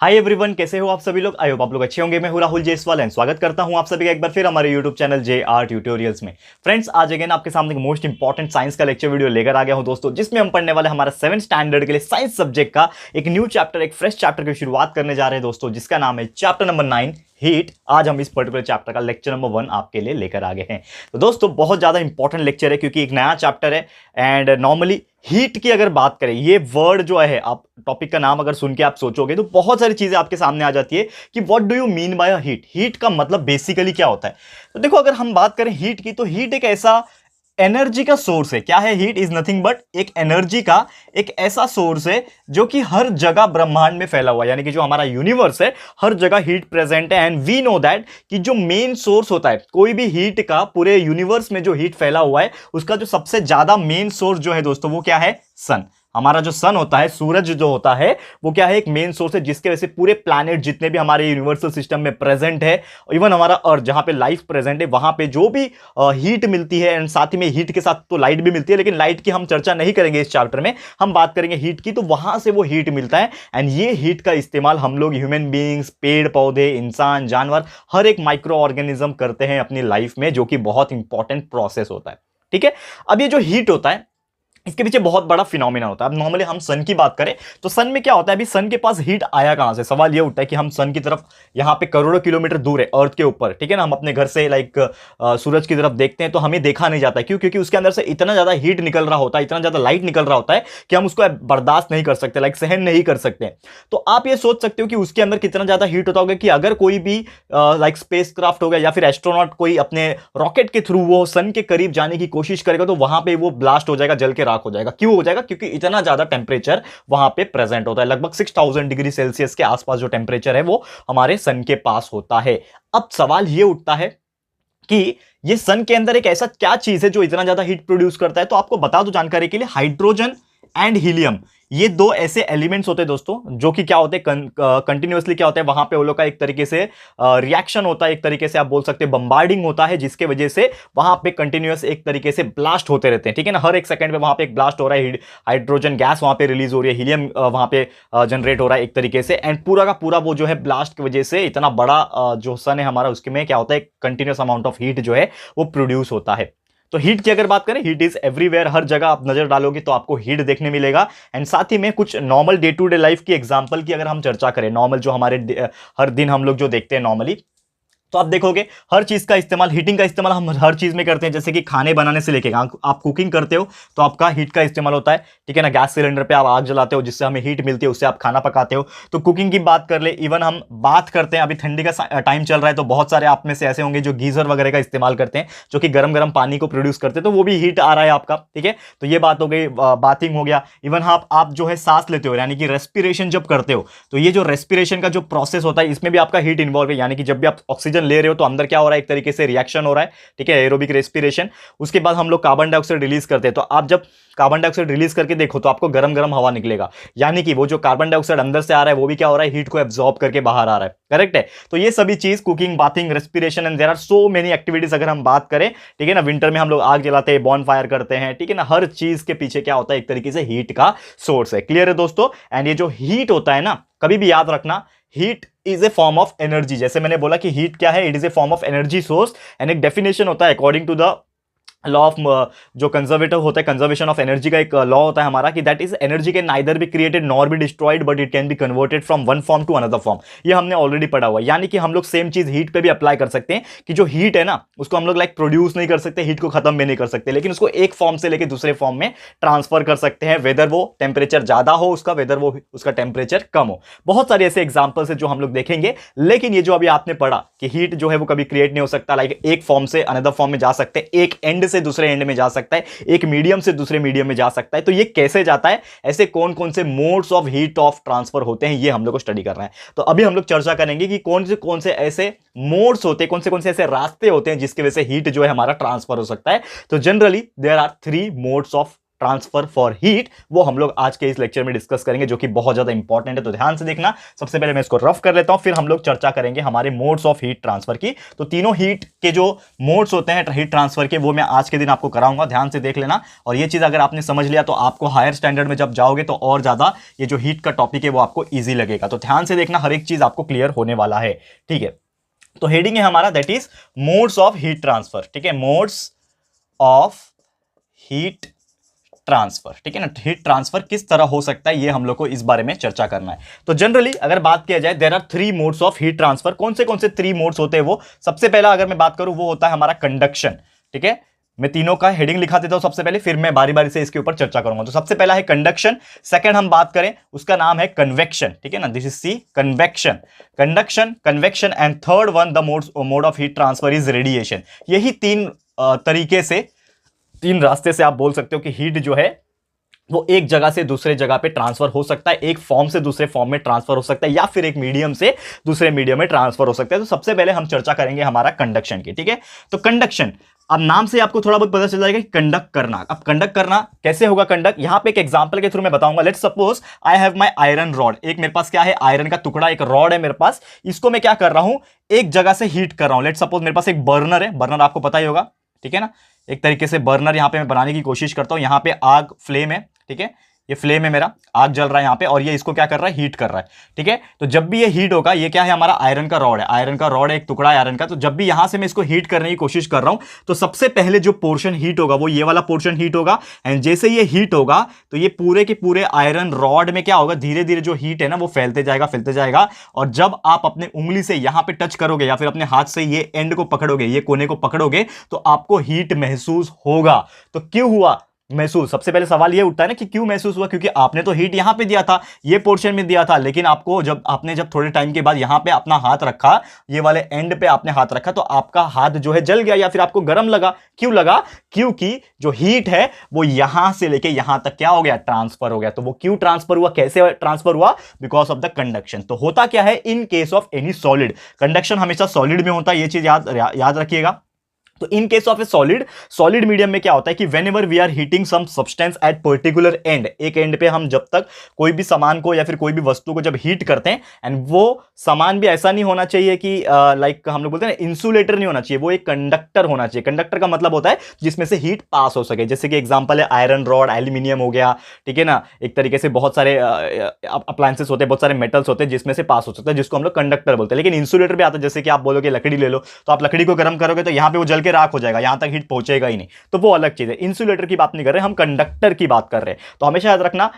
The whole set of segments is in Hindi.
हाय एवरीवन, कैसे हो आप सभी लोग। आई होप आप लोग अच्छे होंगे। मैं हूं राहुल जायसवाल एंड स्वागत करता हूं आप सभी का एक बार फिर हमारे यूट्यूब चैनल JR ट्यूटोरियल्स में। फ्रेंड्स, आज अगेन आपके सामने एक मोस्ट इंपॉर्टेंट साइंस का लेक्चर वीडियो लेकर आ गया हूं दोस्तों, जिसमें हम पढ़ने वाले हमारा 7th स्टैंडर्ड के लिए साइंस सब्जेक्ट का एक न्यू चैप्टर, एक फ्रेश चैप्टर की शुरुआत करने जा रहे हैं दोस्तों, जिसका नाम है चैप्टर नंबर 9 हीट। आज हम इस पर्टिकुलर चैप्टर का लेक्चर नंबर 1 आपके लिए लेकर आ गए हैं। तो दोस्तों, बहुत ज्यादा इंपॉर्टेंट लेक्चर है क्योंकि एक नया चैप्टर है। एंड नॉर्मली हीट की अगर बात करें, ये वर्ड जो है, आप टॉपिक का नाम अगर सुन के आप सोचोगे तो बहुत सारी चीजें आपके सामने आ जाती है कि what do you mean by heat. Heat का मतलब बेसिकली क्या होता है। तो देखो, अगर हम बात करें हीट की, तो हीट एक ऐसा एनर्जी का सोर्स है। क्या है हीट? इज नथिंग बट एक एनर्जी का एक ऐसा सोर्स है जो कि हर जगह ब्रह्मांड में फैला हुआ है, यानी कि जो हमारा यूनिवर्स है हर जगह हीट प्रेजेंट है। एंड वी नो दैट कि जो मेन सोर्स होता है कोई भी हीट का, पूरे यूनिवर्स में जो हीट फैला हुआ है, उसका जो सबसे ज्यादा मेन सोर्स जो है दोस्तों, वो क्या है? सन। हमारा जो सन होता है, सूरज जो होता है, वो क्या है? एक मेन सोर्स है जिसके वजह से पूरे प्लैनेट जितने भी हमारे यूनिवर्सल सिस्टम में प्रेजेंट है, इवन हमारा अर्थ जहां पे लाइफ प्रेजेंट है, वहां पे जो भी हीट मिलती है, एंड साथ ही में हीट के साथ तो लाइट भी मिलती है, लेकिन लाइट की हम चर्चा नहीं करेंगे इस चैप्टर में। हम बात करेंगे हीट की, तो वहां से वो हीट मिलता है। एंड ये हीट का इस्तेमाल हम लोग ह्यूमन बीइंग्स, पेड़ पौधे, इंसान, जानवर, हर एक माइक्रो ऑर्गेनिज्म करते हैं अपनी लाइफ में, जो कि बहुत इंपॉर्टेंट प्रोसेस होता है। ठीक है। अब ये जो हीट होता है, इसके पीछे बहुत बड़ा फिनोमिना होता है। अब नॉर्मली हम सन की बात करें तो सन में क्या होता है, अभी सन के पास हीट आया कहां से? सवाल ये उठता है कि हम सन की तरफ, यहां पे करोड़ों किलोमीटर दूर है अर्थ के ऊपर, ठीक है ना, हम अपने घर से सूरज की तरफ देखते हैं तो हमें देखा नहीं जाता है। क्यों? क्योंकि उसके अंदर से इतना ज्यादा हीट निकल रहा होता है, इतना ज्यादा लाइट निकल रहा होता है कि हम उसको बर्दाश्त नहीं कर सकते, सहन नहीं कर सकते। तो आप ये सोच सकते हो कि उसके अंदर कितना ज्यादा हीट होता होगा कि अगर कोई भी स्पेस क्राफ्ट हो गया या फिर एस्ट्रोनॉट कोई अपने रॉकेट के थ्रू वो सन के करीब जाने की कोशिश करेगा, तो वहां पे वो ब्लास्ट हो जाएगा, जल के राख हो जाएगा। क्यों हो जाएगा? क्योंकि इतना ज्यादा टेम्परेचर वहां पे प्रेजेंट होता है। लगभग 6000 डिग्री सेल्सियस के आसपास जो टेम्परेचर है वो हमारे सन के पास होता है। अब सवाल ये उठता है कि ये सन के अंदर एक ऐसा क्या चीज है जो इतना ज्यादा हीट प्रोड्यूस करता है। तो आपको बता दूं जानकारी के लिए, हाइड्रोजन एंड हीलियम, ये दो ऐसे एलिमेंट्स होते हैं दोस्तों, जो कि क्या होते हैं, कंटिन्यूअसली क्या होता है, वहां पे वो लोग का एक तरीके से रिएक्शन होता है, एक तरीके से आप बोल सकते हैं बम्बार्डिंग होता है, जिसके वजह से वहां पे कंटिन्यूअस एक तरीके से ब्लास्ट होते रहते हैं। ठीक है ना, हर एक सेकंड पे वहां पे एक ब्लास्ट हो रहा है, हाइड्रोजन गैस वहां पे रिलीज हो रही है, हीलियम वहां पे जनरेट हो रहा है एक तरीके से। एंड पूरा का पूरा वो जो है ब्लास्ट की वजह से इतना बड़ा जो सन है हमारा, उसके में क्या होता है, कंटिन्यूअस अमाउंट ऑफ हीट जो है वो प्रोड्यूस होता है। तो हीट की अगर बात करें, हीट इज एवरीवेयर, हर जगह आप नजर डालोगे तो आपको हीट देखने मिलेगा। एंड साथ ही में कुछ normal day to day life की एग्जांपल की अगर हम चर्चा करें, नॉर्मल जो हमारे हर दिन हम लोग जो देखते हैं नॉर्मली, तो आप देखोगे हर चीज का इस्तेमाल, हीटिंग का इस्तेमाल हम हर चीज में करते हैं। जैसे कि खाने बनाने से लेके आप कुकिंग करते हो तो आपका हीट का इस्तेमाल होता है। ठीक है ना, गैस सिलेंडर पे आप आग जलाते हो जिससे हमें हीट मिलती है, उससे आप खाना पकाते हो। तो कुकिंग की बात कर ले, इवन हम बात करते हैं, अभी ठंडी का टाइम चल रहा है तो बहुत सारे आप में से ऐसे होंगे जो गीजर वगैरह का इस्तेमाल करते हैं, जो कि गर्म गर्म पानी को प्रोड्यूस करते हैं, तो वो भी हीट आ रहा है आपका। ठीक है, तो ये बात हो गई, बाथिंग हो गया। इवन आप जो है सांस लेते हो, यानी कि रेस्पिरेशन जब करते हो, तो ये जो रेस्पिरेशन का जो प्रोसेस होता है, इसमें भी आपका हीट इन्वॉल्व है। यानी कि जब भी आप ऑक्सीजन ले रहे हो तो अंदर क्या हो रहा है, एक तरीके से रिएक्शन हो रहा है। ठीक है, एरोबिक रेस्पिरेशन। उसके बाद हम लोग कार्बन डाइऑक्साइड रिलीज करते हैं, तो आप जब कार्बन डाइऑक्साइड रिलीज करके देखो तो आपको गरम गरम हवा निकलेगा, यानी कि वो जो कार्बन डाइऑक्साइड अंदर से आ रहा है वो भी क्या हो रहा है, हीट को एब्जॉर्ब करके बाहर आ रहा है। करेक्ट है। तो ये सभी चीज, cooking, bathing, respiration, and there are so many activities अगर हम बात करें। ठीक है ना, विंटर में हम लोग आग जलाते हैं, बॉन फायर करते हैं। ठीक है ना, हर चीज के पीछे क्या होता है, एक तरीके से हीट का सोर्स है। क्लियर है दोस्तों? एंड ये जो हीट होता है ना, कभी भी याद रखना, heat is a form of energy. जैसे मैंने बोला कि हीट क्या है, it is a form of energy source. And एक डेफिनेशन होता है according to the law of, जो कंजर्वेटिव होता है, कंजर्वेशन ऑफ एनर्जी का एक लॉ होता है हमारा, कि that is energy can neither be created nor be destroyed but it can be converted from one form to another form. ये हमने ऑलरेडी पढ़ा हुआ है। यानी कि हम लोग सेम चीज हीट पे भी अप्लाई कर सकते हैं, कि जो हीट है ना, उसको हम लोग प्रोड्यूस नहीं कर सकते, हीट को खत्म भी नहीं कर सकते, लेकिन उसको एक फॉर्म से लेकर दूसरे फॉर्म में ट्रांसफर कर सकते हैं, वेदर वो टेम्परेचर ज्यादा हो उसका, वेदर वो उसका टेम्परेचर कम हो। बहुत सारे ऐसे एग्जाम्पल्स है जो हम लोग देखेंगे। लेकिन ये जो अभी आपने पढ़ा कि हीट जो है वो कभी क्रिएट नहीं हो सकता, एक फॉर्म से अनदर फॉर्म में जा सकते हैं, एक एंड से दूसरे एंड में जा सकता है, एक मीडियम से दूसरे मीडियम में जा सकता है। तो ये कैसे जाता है, ऐसे कौन कौन से modes of heat of transfer होते हैं, ये हम लोग को स्टडी करना है। तो अभी हम लोग चर्चा करेंगे कि कौन से ऐसे मोड्स होते हैं, कौन से ऐसे रास्ते होते हैं जिसकी वजह से हीट जो है हमारा ट्रांसफर हो सकता है। तो generally there are 3 modes of transfer for heat, वो हम लोग आज के इस लेक्चर में डिस्कस करेंगे, जो कि बहुत ज्यादा इंपॉर्टेंट है। तो ध्यान से देखना। सबसे पहले मैं इसको रफ कर लेता हूं, फिर हम लोग चर्चा करेंगे हमारे मोड्स ऑफ हीट ट्रांसफर की। तो तीनों हीट के जो मोड्स होते हैं हीट ट्रांसफर के, वो मैं आज के दिन आपको कराऊंगा। ध्यान से देख लेना। और ये चीज अगर आपने समझ लिया तो आपको हायर स्टैंडर्ड में जब जाओगे तो और ज्यादा ये जो हीट का टॉपिक है वो आपको ईजी लगेगा। तो ध्यान से देखना, हर एक चीज आपको क्लियर होने वाला है। ठीक है, तो हेडिंग है हमारा that is modes of heat transfer. ठीक है, मोड्स ऑफ हीट ट्रांसफर। ठीक है ना, हीट ट्रांसफर किस तरह हो सकता है, ये हम लोग को इस बारे में चर्चा करना है। तो जनरली अगर बात किया जाए, there are 3 modes of heat transfer. कौन से 3 मोड्स होते हैं वो? सबसे पहला अगर मैं बात करूं वो होता है हमारा कंडक्शन। ठीक है, मैं तीनों का हेडिंग लिखा देता हूं सबसे पहले, फिर मैं बारी बारी से इसके ऊपर चर्चा करूंगा। तो सबसे पहला है कंडक्शन। सेकंड हम बात करें, उसका नाम है कन्वेक्शन। ठीक है ना, this is see convection, conduction, convection. And third one the mode of heat transfer is radiation. यही 3 तरीके से, 3 रास्ते से आप बोल सकते हो कि हीट जो है वो एक जगह से दूसरे जगह पे ट्रांसफर हो सकता है, एक फॉर्म से दूसरे फॉर्म में ट्रांसफर हो सकता है, या फिर एक मीडियम से दूसरे मीडियम में ट्रांसफर हो सकता है। तो सबसे पहले हम चर्चा करेंगे हमारा कंडक्शन की। ठीक है, तो कंडक्शन, अब नाम से आपको थोड़ा बहुत पता चल जाएगा कि कंडक्ट करना। अब कंडक्ट करना कैसे होगा कंडक्ट, यहां पे एक एग्जांपल के थ्रू मैं बताऊंगा। Let's suppose I have my iron rod. एक मेरे पास क्या है, आयरन का टुकड़ा, एक रॉड है मेरे पास। इसको मैं क्या कर रहा हूं, एक जगह से हीट कर रहा हूं। लेट्स सपोज मेरे पास एक बर्नर है, बर्नर आपको पता ही होगा। ठीक है ना, एक तरीके से बर्नर यहां पे मैं बनाने की कोशिश करता हूं। यहां पे आग, फ्लेम है। ठीक है, ये फ्लेम है, मेरा आग जल रहा है यहां पे, और ये इसको क्या कर रहा है, हीट कर रहा है। ठीक है, तो जब भी ये हीट होगा, ये क्या है, हमारा आयरन का रॉड है। आयरन का रॉड है, एक टुकड़ा है आयरन का। तो जब भी यहां से मैं इसको हीट करने की कोशिश कर रहा हूं, तो सबसे पहले जो पोर्शन हीट होगा वो ये वाला पोर्शन हीट होगा। एंड जैसे ये हीट होगा तो ये पूरे के पूरे आयरन रॉड में क्या होगा, धीरे धीरे जो हीट है ना वो फैलते जाएगा। और जब आप अपने उंगली से यहां पे टच करोगे या फिर अपने हाथ से ये एंड को पकड़ोगे, ये कोने को पकड़ोगे, तो आपको हीट महसूस होगा। तो क्यों हुआ महसूस? सबसे पहले सवाल ये उठता है ना कि क्यों महसूस हुआ, क्योंकि आपने तो हीट यहां पे दिया था, ये पोर्शन में दिया था, लेकिन आपको जब आपने थोड़े टाइम के बाद यहां पे अपना हाथ रखा, ये वाले एंड पे आपने हाथ रखा, तो आपका हाथ जो है जल गया या फिर आपको गर्म लगा। क्यों लगा? क्योंकि जो हीट है वो यहां से लेके यहां तक क्या हो गया, ट्रांसफर हो गया। तो वो क्यों ट्रांसफर हुआ, कैसे ट्रांसफर हुआ? Because of the conduction. तो होता क्या है, in case of any solid, conduction हमेशा सॉलिड में होता है, ये चीज याद रखिएगा। तो in case of a solid medium में क्या होता है कि whenever we are heating some substance at particular end, एक एंड पे हम जब तक कोई भी सामान को या फिर कोई भी वस्तु को जब हीट करते हैं, एंड वो सामान भी ऐसा नहीं होना चाहिए कि लाइक हम लोग बोलते हैं ना, इंसुलेटर नहीं होना चाहिए, वो एक कंडक्टर होना चाहिए। कंडक्टर का मतलब होता है जिसमें से हीट पास हो सके। जैसे कि एग्जांपल है आयरन रॉड, एल्यूमिनियम हो गया। ठीक है ना, एक तरीके से बहुत सारे अप्लायंसेस होते हैं, बहुत सारे मेटल्स होते हैं जिसमें से पास हो सकता है, जिसको हम लोग कंडक्टर बोलते हैं। लेकिन इंसुलेटर भी आता है, जैसे कि आप बोलोगे लकड़ी ले लो, तो आप लकड़ी को गर्म करोगे तो यहां पे वो जल के राख हो जाएगा, यहां तक हीट पहुंचेगा ही नहीं। तो वो अलग चीज है। इंसुलेटर की बात नहीं कर रहे, हम कंडक्टर की बात कर रहे हैं। तो हमेशा याद रखना,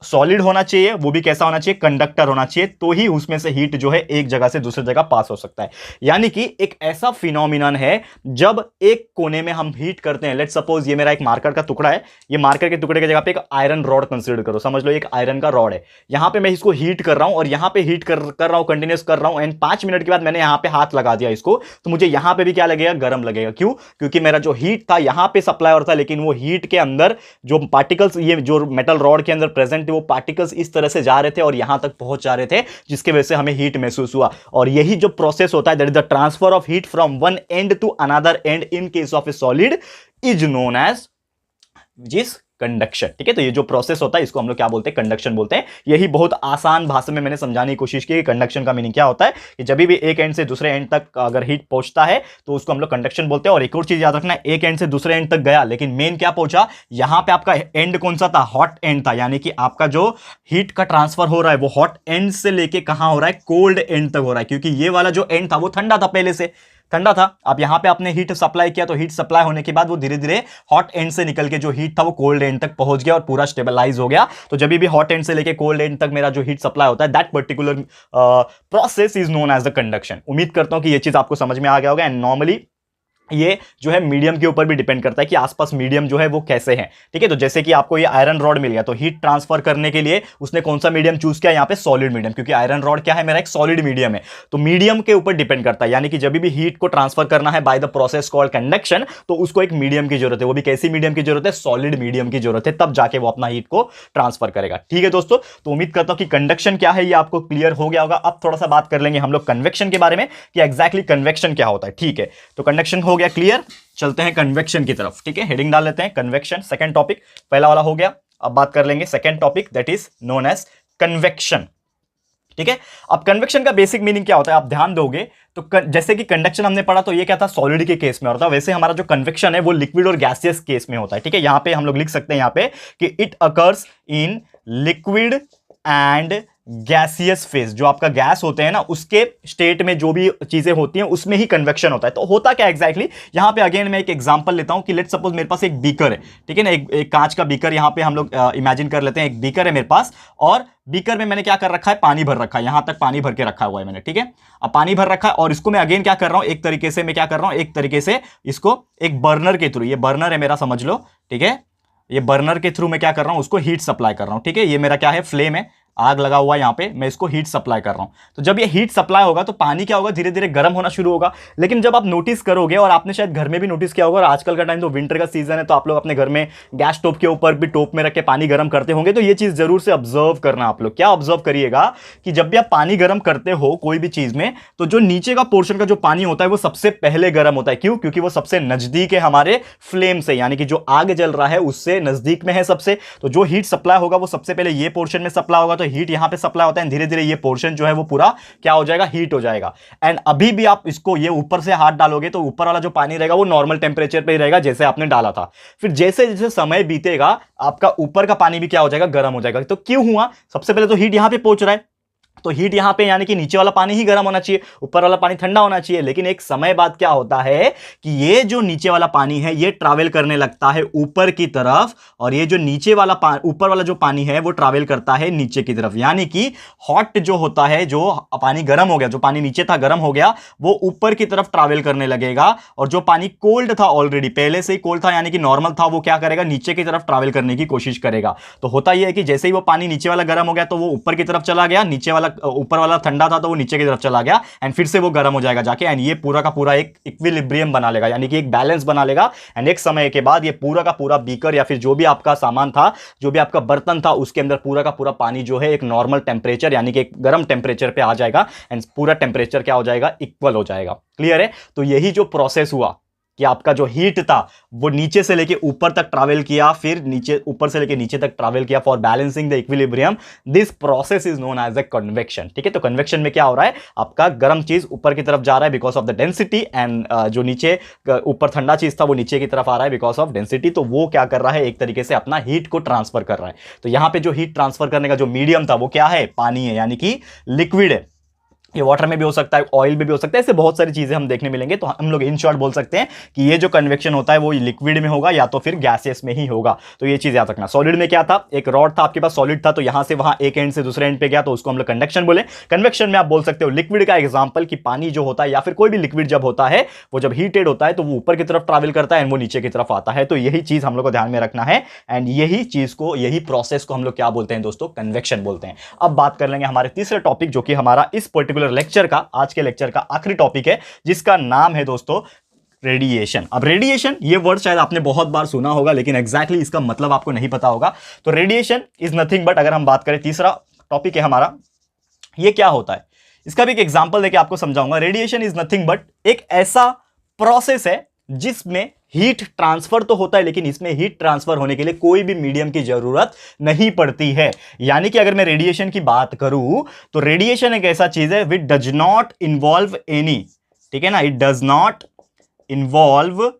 सॉलिड होना चाहिए, वो भी कैसा होना चाहिए, कंडक्टर होना चाहिए, तो ही उसमें से हीट जो है एक जगह से दूसरी जगह पास हो सकता है। यानी कि एक ऐसा फिनोमिनन है जब एक कोने में हम हीट करते हैं। लेट्स सपोज ये मेरा एक मार्कर का टुकड़ा है, ये मार्कर के टुकड़े की जगह पे एक आयरन रॉड कंसीडर करो, समझ लो एक आयरन का रॉड है। यहां पे मैं इसको हीट कर रहा हूं और यहां पे हीट कर रहा हूं, कंटिन्यूस कर रहा हूं, एंड 5 मिनट के बाद मैंने यहां पे हाथ लगा दिया इसको, तो मुझे यहां पे भी क्या लगेगा, गर्म लगेगा। क्यों? क्योंकि मेरा जो हीट था यहां पे सप्लाई हो रहा था, लेकिन वो हीट के अंदर जो पार्टिकल्स, ये जो मेटल रॉड के अंदर प्रेजेंट थे, वो पार्टिकल्स इस तरह से जा रहे थे और यहां तक पहुंच जा रहे थे, जिसके वजह से हमें हीट महसूस हुआ। और यही जो प्रोसेस होता है, that is the transfer of heat from one end to another end in case of a solid is known as जिस कंडक्शन। ठीक है, तो ये जो प्रोसेस होता है इसको हम लोग क्या बोलते हैं, कंडक्शन बोलते हैं। यही बहुत आसान भाषा में मैंने समझाने की कोशिश की कि कंडक्शन का मीनिंग क्या होता है, कि जब भी एक एंड से दूसरे एंड तक अगर हीट पहुंचता है तो उसको हम लोग कंडक्शन बोलते हैं। और एक और चीज याद रखना, एक एंड से दूसरे एंड तक गया, लेकिन मेन क्या पहुंचा, यहां पे आपका एंड कौन सा था, हॉट एंड था। यानी कि आपका जो हीट का ट्रांसफर हो रहा है वो हॉट एंड से लेके कहां हो रहा है, कोल्ड एंड तक हो रहा है। क्योंकि ये वाला जो एंड था वो ठंडा था, पहले से ठंडा था। अब यहां पे आपने हीट सप्लाई किया, तो हीट सप्लाई होने के बाद वो धीरे धीरे हॉट एंड से निकल के जो हीट था वो कोल्ड एंड तक पहुंच गया और पूरा स्टेबलाइज हो गया। तो जब भी हॉट एंड से लेके कोल्ड एंड तक मेरा जो हीट सप्लाई होता है, that particular process is known as the conduction. उम्मीद करता हूं कि ये चीज आपको समझ में आ गया होगा। एंड नॉर्मली ये जो है मीडियम के ऊपर भी डिपेंड करता है कि आसपास मीडियम जो है वो कैसे है। ठीक है, तो जैसे कि आपको ये आयरन रॉड मिल गया, तो हीट ट्रांसफर करने के लिए उसने कौन सा मीडियम चूज किया, यहाँ पे सॉलिड मीडियम, क्योंकि आयरन रॉड क्या है, मेरा एक सॉलिड मीडियम है। तो मीडियम के ऊपर डिपेंड करता है, यानी कि जब भी हीट को ट्रांसफर करना है by the process called conduction, तो उसको एक मीडियम की जरूरत है। वो भी कैसी मीडियम की जरूरत है, सॉलिड मीडियम की जरूरत है, तब जाके वो अपना हीट को ट्रांसफर करेगा। ठीक है दोस्तों, तो उम्मीद करता हूं कि कंडक्शन क्या है ये आपको क्लियर हो गया होगा। अब थोड़ा सा बात कर लेंगे हम लोग कन्वेक्शन के बारे में, कि एग्जैक्टली कन्वेक्शन क्या होता है। ठीक है, तो कंडक्शन हो गया क्लियर। चलते हैं कन्वेक्शन की तरफ, ठीक है, हेडिंग डाल लेते हैं कन्वेक्शन, सेकंड टॉपिक, पहला वाला हो गया। अब बात कर लेंगे second topic, that is known as convection, ठीक है। अब कन्वेक्शन का बेसिक मीनिंग क्या होता है, आप ध्यान दोगे तो जैसे कि कंडक्शन हमने पढ़ा तो ये क्या था, सॉलिड के केस में होता है, वैसे हमारा जो कन्वेक्शन है वो लिक्विड और गैसियस केस में होता है, ठीक है। यहां पे हम लोग लिख सकते हैं यहां पे कि it occurs in liquid and gaseous phase, जो आपका गैस होते हैं ना उसके स्टेट में जो भी चीजें होती हैं उसमें ही कन्वेक्शन होता है। तो होता क्या एग्जैक्टली, यहां पे अगेन मैं एक एग्जांपल लेता हूं कि लेट्स सपोज मेरे पास एक बीकर है, ठीक है ना, एक कांच का बीकर यहां पे हम लोग इमेजिन कर लेते हैं, एक बीकर है मेरे पास और बीकर में मैंने क्या कर रखा है, पानी भर रखा है, यहां तक पानी भर के रखा हुआ है मैंने, ठीक है। अब पानी भर रखा है और इसको मैं अगेन क्या कर रहा हूं, एक तरीके से मैं क्या कर रहा हूं, एक तरीके से इसको एक बर्नर के थ्रू, ये बर्नर है मेरा समझ लो, ठीक है, ये बर्नर के थ्रू मैं क्या कर रहा हूं, उसको हीट सप्लाई कर रहा हूं, ठीक है। ये मेरा क्या है, फ्लेम है, आग लगा हुआ है यहां पे, मैं इसको हीट सप्लाई कर रहा हूं। तो जब ये हीट सप्लाई होगा तो पानी क्या होगा, धीरे धीरे गर्म होना शुरू होगा। लेकिन जब आप नोटिस करोगे, और आपने शायद घर में भी नोटिस किया होगा, और आजकल का टाइम तो विंटर का सीजन है तो आप लोग अपने घर में गैस स्टोव के ऊपर भी टोप में रख के पानी गर्म करते होंगे, तो ये चीज जरूर से ऑब्जर्व करना। आप लोग क्या ऑब्जर्व करिएगा कि जब भी आप पानी गर्म करते हो कोई भी चीज में, तो जो नीचे का पोर्शन का जो पानी होता है वो सबसे पहले गर्म होता है। क्यों? क्योंकि वो सबसे नजदीक है हमारे फ्लेम से, यानी कि जो आग जल रहा है उससे नजदीक में है सबसे। तो जो हीट सप्लाई होगा वो सबसे पहले ये पोर्शन में सप्लाई होगा, तो हीट यहां पे सप्लाई होता है, धीरे धीरे ये पोर्शन जो है वो पूरा क्या हो जाएगा, हीट हो जाएगा। एंड अभी भी आप इसको ये ऊपर से हाथ डालोगे तो ऊपर वाला जो पानी रहेगा वो नॉर्मल टेंपरेचर पे ही रहेगा जैसे आपने डाला था। फिर जैसे जैसे समय बीतेगा आपका ऊपर का पानी भी क्या हो जाएगा, गर्म हो जाएगा। तो क्यों हुआ, सबसे पहले तो हीट यहां पे पहुंच रहा है, तो हीट यहां पे यानी कि नीचे वाला पानी ही गर्म होना चाहिए, ऊपर वाला पानी ठंडा होना चाहिए। लेकिन एक समय बाद क्या होता है कि ये जो नीचे वाला पानी है ये ट्रैवल करने लगता है ऊपर की तरफ, और ये जो नीचे वाला ऊपर वाला जो पानी है वो ट्रैवल करता है नीचे की तरफ। यानी कि हॉट जो होता है, जो पानी गर्म हो गया, जो पानी नीचे था गर्म हो गया, वो ऊपर की तरफ ट्रैवल करने लगेगा, और जो पानी कोल्ड था, ऑलरेडी पहले से ही कोल्ड था यानी कि नॉर्मल था, वो क्या करेगा, नीचे की तरफ ट्रैवल करने की कोशिश करेगा। तो होता यह है कि जैसे ही वो पानी नीचे वाला गर्म हो गया तो वो ऊपर की तरफ चला गया, नीचे वाला ऊपर वाला ठंडा था तो वो नीचे की तरफ चला गया, एंड फिर से वो गर्म हो जाएगा जाके, एंड ये पूरा का पूरा एक इक्विलिब्रियम बना लेगा, यानी कि एक बैलेंस बना लेगा। एंड एक समय के बाद ये पूरा का पूरा बीकर या फिर जो भी आपका सामान था, जो भी आपका बर्तन था, उसके अंदर पूरा का पूरा पानी जो है एक नॉर्मल टेंपरेचर यानी कि एक गर्म टेंपरेचर पे आ जाएगा, एंड पूरा टेंपरेचर क्या हो जाएगा, इक्वल हो जाएगा। क्लियर है? तो यही जो प्रोसेस हुआ कि आपका जो हीट था वो नीचे से लेके ऊपर तक ट्रैवल किया, फिर नीचे ऊपर से लेके नीचे तक ट्रैवल किया for balancing the equilibrium. This process is known as a convection, ठीक है। तो कन्वेक्शन में क्या हो रहा है, आपका गर्म चीज ऊपर की तरफ जा रहा है because of the density, and जो नीचे ऊपर ठंडा चीज था वो नीचे की तरफ आ रहा है बिकॉज ऑफ डेंसिटी। तो वो क्या कर रहा है, एक तरीके से अपना हीट को ट्रांसफर कर रहा है। तो यहां पे जो हीट ट्रांसफर करने का जो मीडियम था वो क्या है, पानी है, यानी कि लिक्विड है। ये वाटर में भी हो सकता है, ऑयल में भी हो सकता है, ऐसे बहुत सारी चीजें हम देखने मिलेंगे। तो हम लोग इन शॉर्ट बोल सकते हैं कि ये जो कन्वेक्शन होता है वो लिक्विड में होगा या तो फिर गैसेस में ही होगा। तो ये चीज याद रखना। सॉलिड में क्या था, एक रॉड था आपके पास, सॉलिड था, तो यहां से वहां एक एंड से दूसरे एंड पे गया तो उसको हम लोग कंडक्शन बोले। कन्वेक्शन में आप बोल सकते हो लिक्विड का एग्जांपल कि पानी जो होता है या फिर कोई भी लिक्विड जब होता है वो जब हीटेड होता है तो वो ऊपर की तरफ ट्रैवल करता है एंड वो नीचे की तरफ आता है। तो यही चीज हम लोग को ध्यान में रखना है, एंड यही चीज को, यही प्रोसेस को हम लोग क्या बोलते हैं दोस्तों, कन्वेक्शन बोलते हैं। अब बात कर लेंगे हमारे तीसरे टॉपिक, जो कि हमारा इस पर्टिकुलर लेक्चर का, आज के लेक्चर का आखिरी टॉपिक है, जिसका नाम है दोस्तों रेडिएशन। अब रेडिएशन ये वर्ड शायद आपने बहुत बार सुना होगा, लेकिन एग्जैक्टली इसका मतलब आपको नहीं पता होगा। तो रेडिएशन इज नथिंग बट, अगर हम बात करें, तीसरा टॉपिक है हमारा, ये क्या होता है, इसका भी एक एग्जांपल देके आपको समझाऊंगा। रेडिएशन इज नथिंग बट एक ऐसा प्रोसेस है जिसमें हीट ट्रांसफर तो होता है, लेकिन इसमें हीट ट्रांसफर होने के लिए कोई भी मीडियम की जरूरत नहीं पड़ती है। यानी कि अगर मैं रेडिएशन की बात करूं तो रेडिएशन एक ऐसा चीज है which does not involve any, ठीक है ना, it does not involve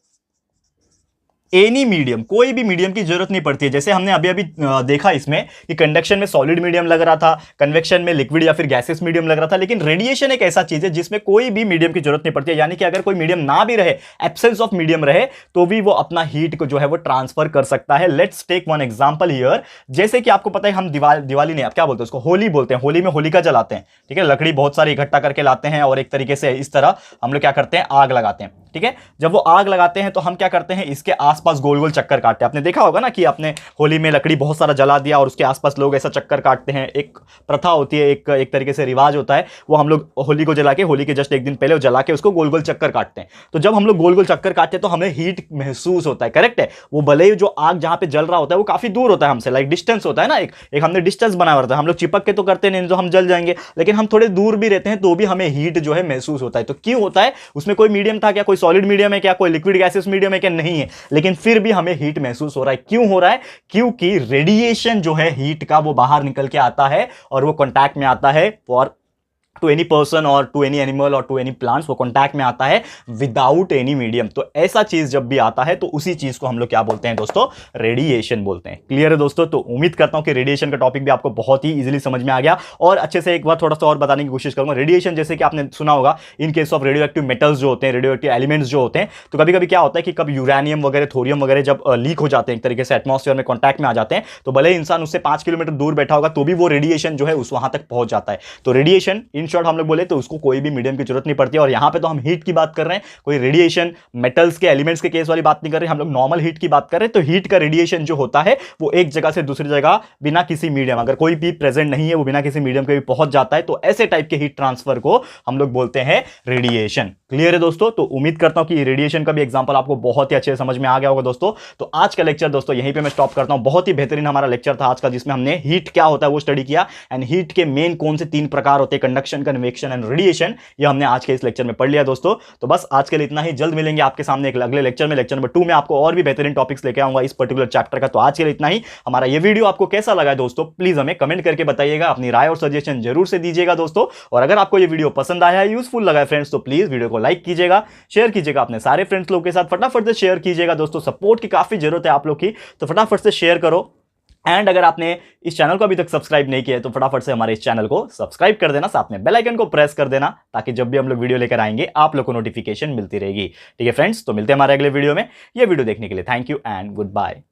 any medium, कोई भी मीडियम की जरूरत नहीं पड़ती है। जैसे हमने अभी अभी देखा इसमें कि कंडक्शन में सॉलिड मीडियम लग रहा था, कन्वेक्शन में लिक्विड या फिर गैसेस मीडियम लग रहा था, लेकिन रेडिएशन एक ऐसा चीज है जिसमें कोई भी मीडियम की जरूरत नहीं पड़ती है। यानी कि अगर कोई मीडियम ना भी रहे, एब्सेंस ऑफ मीडियम रहे, तो भी वो अपना हीट को जो है वो ट्रांसफर कर सकता है। Let's take one example here. जैसे कि आपको पता है हम दिवाली नहीं, आप क्या बोलते हैं उसको, होली बोलते हैं। होली में होलिका जलाते हैं, ठीक है, लकड़ी बहुत सारी इकट्ठा करके लाते हैं और एक तरीके से इस तरह हम लोग क्या करते हैं, आग लगाते हैं, ठीक है। जब वो आग लगाते हैं तो हम क्या करते हैं, इसके आसपास गोल गोल चक्कर काटते हैं। आपने देखा होगा ना कि आपने होली में लकड़ी बहुत सारा जला दिया और उसके आसपास लोग ऐसा चक्कर काटते हैं। एक प्रथा होती है, एक तरीके से रिवाज होता है। वो हम लोग होली को जला के, होली के जस्ट एक दिन पहले जला के उसको गोल गोल चक्कर काटते हैं। तो जब हम लोग गोल गोल चक्कर काटते हैं तो हमें हीट महसूस होता है, करेक्ट है। वो भले ही जो आग जहां पे जल रहा होता है वो काफी दूर होता है हमसे, लाइक डिस्टेंस होता है ना, एक हमने डिस्टेंस बनाया होता है। हम लोग चिपक के तो करते नहीं तो हम जल जाएंगे, लेकिन हम थोड़े दूर भी रहते हैं तो भी हमें हीट जो है महसूस होता है। तो क्यों होता है? उसमें कोई मीडियम था क्या? कोई सॉलिड मीडियम है क्या? कोई लिक्विड गैसेस मीडियम है क्या? नहीं है, लेकिन फिर भी हमें हीट महसूस हो रहा है। क्यों हो रहा है? क्योंकि रेडिएशन जो है हीट का वो बाहर निकल के आता है और वो कॉन्टैक्ट में आता है फॉर टू एनी पर्सन और टू एनी एनिमल और टू एनी प्लांट्स, वो कॉन्टैक्ट में आता है विदाउट एनी मीडियम। तो ऐसा चीज जब भी आता है तो उसी चीज को हम लोग क्या बोलते हैं दोस्तों? रेडिएशन बोलते हैं। क्लियर है दोस्तों? तो उम्मीद करता हूं कि रेडिएशन का टॉपिक भी आपको बहुत ही इजीली समझ में आ गया और अच्छे से एक बार थोड़ा सा और बताने की कोशिश करूंगा। रेडिएशन जैसे कि आपने सुना होगा, इन case of radio active metals जो होते हैं, रेडियो एक्टिव एलिमेंट्स जो होते हैं, तो कभी कभी क्या होता है कि कभी यूरेनियम वगैरह, थोरियम वगैरह जब लीक हो जाते हैं, एक तरीके से एटमॉस्फेयर में कॉन्टैक्ट में आ जाते हैं, तो भले इंसान उससे 5 किलोमीटर दूर बैठा होगा तो भी वो रेडिएशन जो है उस वहां तक पहुंच जाता है। तो रेडिएशन इन शॉर्ट हम लोग बोले तो उसको कोई भी मीडियम की जरूरत नहीं पड़ती है। और यहां पे तो हम हीट की बात कर रहे हैं, कोई रेडिएशन मेटल्स के एलिमेंट्स के केस वाली बात नहीं कर रहे, हम लोग नॉर्मल हीट की बात कर रहे हैं। तो हीट का रेडिएशन जो होता है वो एक जगह से दूसरी जगह बिना किसी मीडियम, अगर कोई भी प्रेजेंट नहीं है, वो बिना किसी मीडियम के भी पहुंच जाता है। तो ऐसे टाइप के हीट ट्रांसफर को हम लोग बोलते हैं रेडिएशन। क्लियर है दोस्तों? तो उम्मीद करता हूं कि रेडिएशन का भी एग्जांपल आपको बहुत ही अच्छे से समझ में आ गया होगा दोस्तों। तो आज का लेक्चर दोस्तों यहीं पे मैं स्टॉप करता हूं। बहुत ही बेहतरीन हमारा लेक्चर था आज का, जिसमें हमने हीट क्या होता है वो स्टडी किया एंड हीट के मेन कौन से 3 प्रकार होते हैं, कंडक्शन, कन्वेक्शन एंड रेडिएशन, ये हमने आज के इस लेक्चर में पढ़ लिया दोस्तों। तो बस आज के लिए इतना ही। जल्द मिलेंगे आपके सामने एक अगले लेक्चर में, लेक्चर नंबर 2 में आपको और भी बेहतरीन टॉपिक्स लेके आऊंगा इस पर्टिकुलर चैप्टर का। तो आज के लिए इतना ही। हमारा ये वीडियो आपको कैसा लगा दोस्तों, प्लीज हमें कमेंट करके बताइएगा, अपनी राय और सजेशन जरूर से दीजिएगा दोस्तों। और अगर आपको ये वीडियो पसंद आया है, यूजफुल लगा है फ्रेंड्स, तो प्लीज वीडियो को लाइक कीजिएगा, शेयर कीजिएगा अपने सारे फ्रेंड्स लोग के साथ, फटाफट से शेयर कीजिएगा दोस्तों। सपोर्ट की काफी जरूरत है आप लोग की, तो फटाफट से शेयर करो। एंड अगर आपने इस चैनल को अभी तक सब्सक्राइब नहीं किया है तो फटाफट से हमारे इस चैनल को सब्सक्राइब कर देना, साथ में बेल आइकन को प्रेस कर देना, ताकि जब भी हम लोग वीडियो लेकर आएंगे आप लोग को नोटिफिकेशन मिलती रहेगी। ठीक है फ्रेंड्स, तो मिलते हैं हमारे अगले वीडियो में। ये वीडियो देखने के लिए thank you and good bye.